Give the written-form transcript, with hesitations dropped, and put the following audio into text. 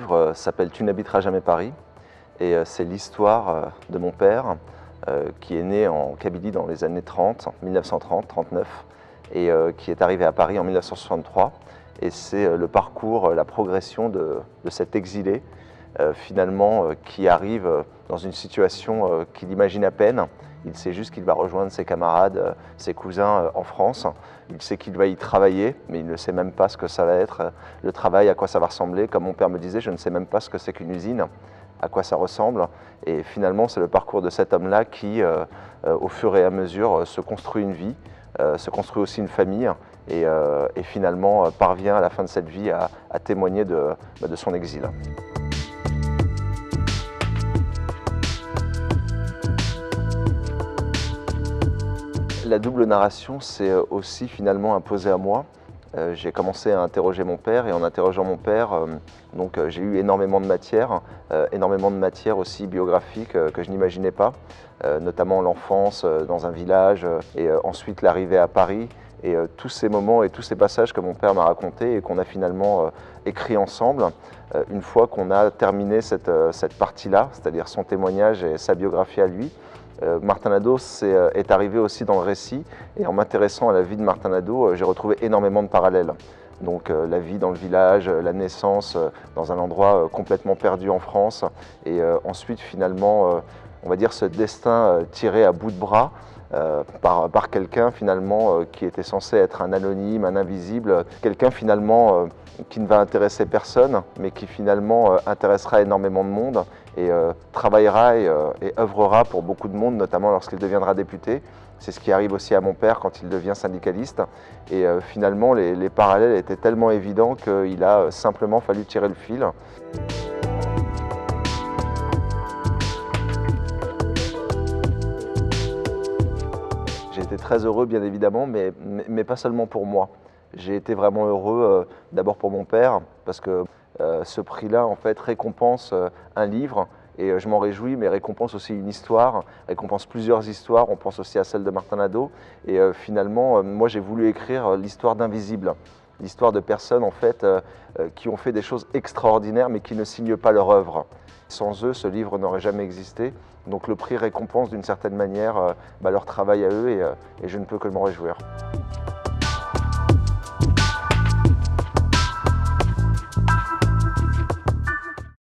livre s'appelle « Tu n'habiteras jamais Paris » et c'est l'histoire de mon père qui est né en Kabylie dans les années 30, 1930-39 et qui est arrivé à Paris en 1963. Et c'est le parcours, la progression de cet exilé finalement qui arrive dans une situation qu'il imagine à peine. Il sait juste qu'il va rejoindre ses camarades, ses cousins en France. Il sait qu'il va y travailler, mais il ne sait même pas ce que ça va être, le travail, à quoi ça va ressembler. Comme mon père me disait, je ne sais même pas ce que c'est qu'une usine, à quoi ça ressemble. Et finalement, c'est le parcours de cet homme-là qui, au fur et à mesure, se construit une vie, se construit aussi une famille et finalement parvient à la fin de cette vie à témoigner de son exil. La double narration s'est aussi finalement imposée à moi. J'ai commencé à interroger mon père et en interrogeant mon père, j'ai eu énormément de matière aussi biographique que je n'imaginais pas, notamment l'enfance dans un village et ensuite l'arrivée à Paris et tous ces moments et tous ces passages que mon père m'a racontés et qu'on a finalement écrit ensemble. Une fois qu'on a terminé cette partie-là, c'est-à-dire son témoignage et sa biographie à lui, Martin Hadot est arrivé aussi dans le récit et en m'intéressant à la vie de Martin Hadot, j'ai retrouvé énormément de parallèles. Donc la vie dans le village, la naissance dans un endroit complètement perdu en France et ensuite finalement, on va dire ce destin tiré à bout de bras par quelqu'un finalement qui était censé être un anonyme, un invisible, quelqu'un finalement qui ne va intéresser personne, mais qui finalement intéressera énormément de monde et travaillera et œuvrera pour beaucoup de monde, notamment lorsqu'il deviendra député. C'est ce qui arrive aussi à mon père quand il devient syndicaliste. Et finalement, les parallèles étaient tellement évidents qu'il a simplement fallu tirer le fil. J'ai été très heureux, bien évidemment, mais pas seulement pour moi. J'ai été vraiment heureux d'abord pour mon père, parce que ce prix-là, en fait, récompense un livre, et je m'en réjouis, mais récompense aussi une histoire, récompense plusieurs histoires, on pense aussi à celle de Martin Hadot, et finalement, moi j'ai voulu écrire l'histoire d'Invisibles, l'histoire de personnes, en fait, qui ont fait des choses extraordinaires, mais qui ne signent pas leur œuvre. Sans eux, ce livre n'aurait jamais existé, donc le prix récompense d'une certaine manière leur travail à eux, et je ne peux que m'en réjouir.